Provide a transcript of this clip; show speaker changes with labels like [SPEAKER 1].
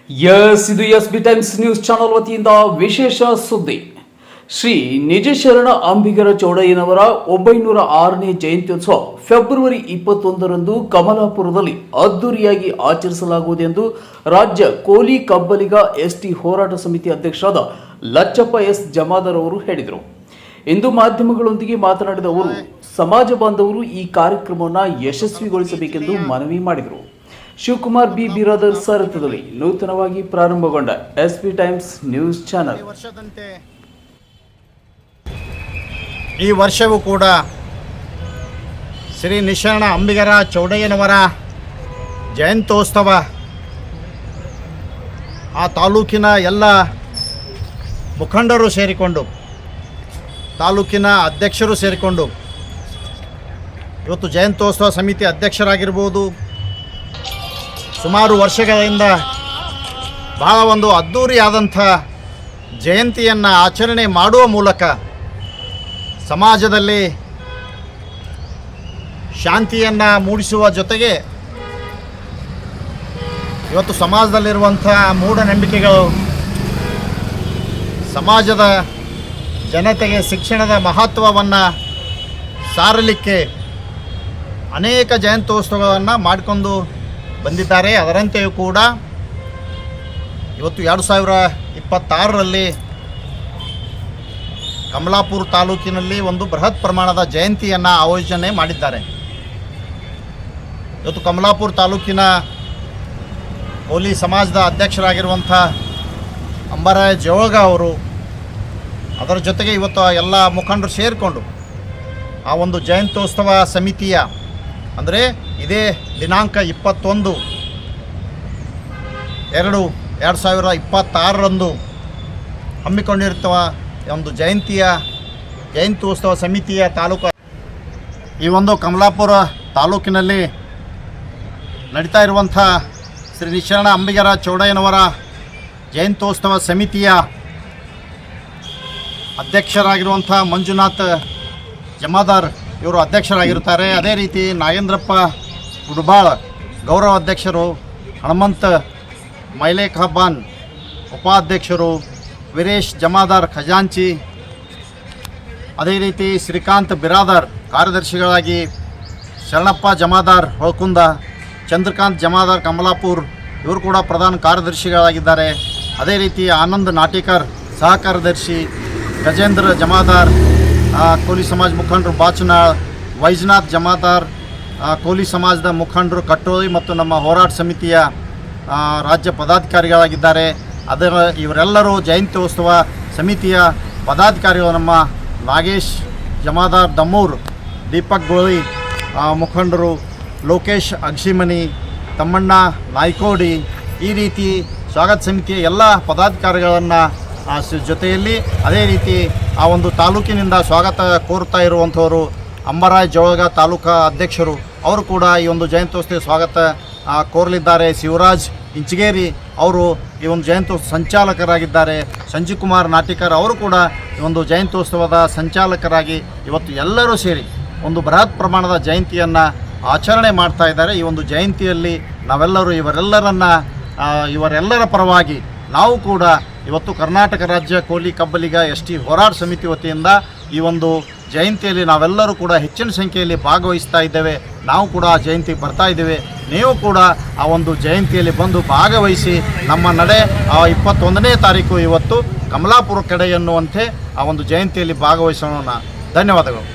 [SPEAKER 1] ಇದು SB times news channel ವತಿಯಿಂದ ವಿಶೇಷ ಸುದ್ದಿ. ಶ್ರೀ ನಿಜಶರಣ ಅಂಬಿಗರ ಚೌಡಯ್ಯನವರ 906ನೇ ಜಯಂತ್ಯೋತ್ಸವ ಫೆಬ್ರವರಿ 21ರಂದು ಕಮಲಾಪುರದಲ್ಲಿ ಅದ್ದೂರಿಯಾಗಿ ಆಚರಿಸಲಾಗುವುದೆಂದು ರಾಜ್ಯ ಕೋಲಿ ಕಬ್ಬಲಿಗ ಎಸ್ಟಿ ಹೋರಾಟ ಸಮಿತಿ ಅಧ್ಯಕ್ಷರಾದ ಲಚ್ಚಪ್ಪ ಎಸ್ ಜಮಾದಾರ್ ಅವರು ಹೇಳಿದರು. ಇಂದು ಮಾಧ್ಯಮಗಳೊಂದಿಗೆ ಮಾತನಾಡಿದ ಅವರು, ಸಮಾಜ ಬಾಂಧವರು ಈ ಕಾರ್ಯಕ್ರಮವನ್ನು ಯಶಸ್ವಿಗೊಳಿಸಬೇಕೆಂದು ಮನವಿ ಮಾಡಿದರು. ಶಿವಕುಮಾರ್ ಬಿ ಬಿರಾದರ್ ಸಾರಥ್ಯದಲ್ಲಿ ನೂತನವಾಗಿ ಪ್ರಾರಂಭಗೊಂಡ ಎಸ್ಬಿ ಟೈಮ್ಸ್ ನ್ಯೂಸ್ ಚಾನೆಲ್
[SPEAKER 2] ಈ ವರ್ಷವೂ ಕೂಡ ಶ್ರೀ ನಿಶರಣ ಅಂಬಿಗರ ಚೌಡಯ್ಯನವರ ಜಯಂತ್ಯೋತ್ಸವ ಆ ತಾಲೂಕಿನ ಎಲ್ಲ ಮುಖಂಡರು ಸೇರಿಕೊಂಡು, ತಾಲೂಕಿನ ಅಧ್ಯಕ್ಷರು ಸೇರಿಕೊಂಡು ಇವತ್ತು ಜಯಂತ್ಯೋತ್ಸವ ಸಮಿತಿ ಅಧ್ಯಕ್ಷರಾಗಿರ್ಬೋದು, ಸುಮಾರು ವರ್ಷಗಳಿಂದ ಬಹಳ ಒಂದು ಅದ್ಧೂರಿಯಾದಂಥ ಜಯಂತಿಯನ್ನು ಆಚರಣೆ ಮಾಡುವ ಮೂಲಕ ಸಮಾಜದಲ್ಲಿ ಶಾಂತಿಯನ್ನು ಮೂಡಿಸುವ ಜೊತೆಗೆ ಇವತ್ತು ಸಮಾಜದಲ್ಲಿರುವಂಥ ಮೂಢನಂಬಿಕೆಗಳು, ಸಮಾಜದ ಜನತೆಗೆ ಶಿಕ್ಷಣದ ಮಹತ್ವವನ್ನು ಸಾರಲಿಕ್ಕೆ ಅನೇಕ ಜಯಂತ್ಯೋತ್ಸವಗಳನ್ನು ಮಾಡಿಕೊಂಡು ಬಂದಿದ್ದಾರೆ. ಅದರಂತೆಯೂ ಕೂಡ ಇವತ್ತು 2026ರಲ್ಲಿ ಕಮಲಾಪುರ ತಾಲೂಕಿನಲ್ಲಿ ಒಂದು ಬೃಹತ್ ಪ್ರಮಾಣದ ಜಯಂತಿಯನ್ನು ಆಯೋಜನೆ ಮಾಡಿದ್ದಾರೆ. ಇವತ್ತು ಕಮಲಾಪುರ ತಾಲೂಕಿನ ಕೋಲಿ ಸಮಾಜದ ಅಧ್ಯಕ್ಷರಾಗಿರುವಂಥ ಅಂಬರಾಯ ಜೋಳಗ ಅವರು, ಅದರ ಜೊತೆಗೆ ಇವತ್ತು ಎಲ್ಲ ಮುಖಂಡರು ಸೇರಿಕೊಂಡು ಆ ಒಂದು ಜಯಂತ್ಯೋತ್ಸವ ಸಮಿತಿಯ ಅಂದರೆ ಇದೇ ದಿನಾಂಕ 21/2/2026ರಂದು ಹಮ್ಮಿಕೊಂಡಿರುವ ಒಂದು ಜಯಂತ್ಯೋತ್ಸವ ಸಮಿತಿಯ ತಾಲೂಕು ಈ ಒಂದು ಕಮಲಾಪುರ ತಾಲೂಕಿನಲ್ಲಿ ನಡೀತಾ ಇರುವಂಥ ಶ್ರೀ ನಿಶರಣ ಅಂಬಿಗರ ಚೌಡಯ್ಯನವರ ಜಯಂತ್ಯೋತ್ಸವ ಸಮಿತಿಯ ಅಧ್ಯಕ್ಷರಾಗಿರುವಂಥ ಮಂಜುನಾಥ್ ಜಮಾದಾರ್ ಇವರು ಅಧ್ಯಕ್ಷರಾಗಿರ್ತಾರೆ. ಅದೇ ರೀತಿ ನಾಗೇಂದ್ರಪ್ಪ ಗುಡ್ಬಾಳ್ ಗೌರವ ಅಧ್ಯಕ್ಷರು, ಹನುಮಂತ್ ಮೈಲೇಖಾಬಾನ್ ಉಪಾಧ್ಯಕ್ಷರು, ವೀರೇಶ್ ಜಮಾದಾರ್ ಖಜಾಂಚಿ, ಅದೇ ರೀತಿ ಶ್ರೀಕಾಂತ್ ಬಿರಾದರ್ ಕಾರ್ಯದರ್ಶಿಗಳಾಗಿ, ಶರಣಪ್ಪ ಜಮಾದಾರ್ ಹೊಳಕುಂದ, ಚಂದ್ರಕಾಂತ್ ಜಮಾದಾರ್ ಕಮಲಾಪುರ್ ಇವರು ಕೂಡ ಪ್ರಧಾನ ಕಾರ್ಯದರ್ಶಿಗಳಾಗಿದ್ದಾರೆ. ಅದೇ ರೀತಿ ಆನಂದ್ ನಾಟಿಕರ್ ಸಹ ಕಾರ್ಯದರ್ಶಿ, ಗಜೇಂದ್ರ ಜಮಾದಾರ್ ಕೋಲಿ ಸಮಾಜ ಮುಖಂಡರು ಬಾಚನಾಳ್, ವೈಜನಾಥ್ ಜಮಾದಾರ್ ಕೋಲಿ ಸಮಾಜದ ಮುಖಂಡರು ಕಟ್ಟೋಳಿ ಮತ್ತು ನಮ್ಮ ಹೋರಾಟ ಸಮಿತಿಯ ರಾಜ್ಯ ಪದಾಧಿಕಾರಿಗಳಾಗಿದ್ದಾರೆ. ಇವರೆಲ್ಲರೂ ಜಯಂತ್ಯೋತ್ಸವ ಸಮಿತಿಯ ಪದಾಧಿಕಾರಿಗಳು ನಮ್ಮ ನಾಗೇಶ್ ಜಮಾದಾರ್ ದಮ್ಮೂರ್, ದೀಪಕ್ ಗೋಳಿ ಮುಖಂಡರು, ಲೋಕೇಶ್ ಅಗ್ಸಿಮನಿ, ತಮ್ಮಣ್ಣ ನಾಯ್ಕೋಡಿ, ಈ ರೀತಿ ಸ್ವಾಗತ ಸಮಿತಿಯ ಎಲ್ಲ ಪದಾಧಿಕಾರಿಗಳನ್ನು ಜೊತೆಯಲ್ಲಿ ಅದೇ ರೀತಿ ಆ ಒಂದು ತಾಲೂಕಿನಿಂದ ಸ್ವಾಗತ ಕೋರುತ್ತಾ ಇರುವಂಥವರು ಅಂಬರಾಯ ಜೋಳಗ ತಾಲೂಕಾ ಅಧ್ಯಕ್ಷರು, ಅವರು ಕೂಡ ಈ ಒಂದು ಜಯಂತ್ಯೋತ್ಸವ ಸ್ವಾಗತ ಕೋರಲಿದ್ದಾರೆ. ಶಿವರಾಜ್ ಇಂಚಗೇರಿ ಅವರು ಈ ಒಂದು ಜಯಂತ್ಯೋತ್ಸವ ಸಂಚಾಲಕರಾಗಿದ್ದಾರೆ. ಸಂಜೀವ್ಕುಮಾರ್ ನಾಟಿಕರ್ ಅವರು ಕೂಡ ಈ ಒಂದು ಜಯಂತ್ಯೋತ್ಸವದ ಸಂಚಾಲಕರಾಗಿ ಇವತ್ತು ಎಲ್ಲರೂ ಸೇರಿ ಒಂದು ಬೃಹತ್ ಪ್ರಮಾಣದ ಜಯಂತಿಯನ್ನು ಆಚರಣೆ ಮಾಡ್ತಾ ಇದ್ದಾರೆ. ಈ ಒಂದು ಜಯಂತಿಯಲ್ಲಿ ನಾವೆಲ್ಲರೂ ಇವರೆಲ್ಲರ ಪರವಾಗಿ ನಾವು ಕೂಡ ಇವತ್ತು ಕರ್ನಾಟಕ ರಾಜ್ಯ ಕೋಲಿ ಕಬ್ಬಲಿಗ ಎಸ್ಟಿ ಹೋರಾಟ ಸಮಿತಿ ವತಿಯಿಂದ ಈ ಒಂದು ಜಯಂತಿಯಲ್ಲಿ ನಾವೆಲ್ಲರೂ ಕೂಡ ಹೆಚ್ಚಿನ ಸಂಖ್ಯೆಯಲ್ಲಿ ಭಾಗವಹಿಸ್ತಾ ಇದ್ದೇವೆ. ನಾವು ಕೂಡ ಆ ಜಯಂತಿಗೆ ಬರ್ತಾ ಇದ್ದೇವೆ. ನೀವು ಕೂಡ ಆ ಒಂದು ಜಯಂತಿಯಲ್ಲಿ ಬಂದು ಭಾಗವಹಿಸಿ ನಮ್ಮ ನಡೆ 21ನೇ ತಾರೀಕು ಇವತ್ತು ಕಮಲಾಪುರ ಕಡೆ ಎನ್ನುವಂತೆ ಆ ಒಂದು ಜಯಂತಿಯಲ್ಲಿ ಭಾಗವಹಿಸೋಣ. ಧನ್ಯವಾದಗಳು.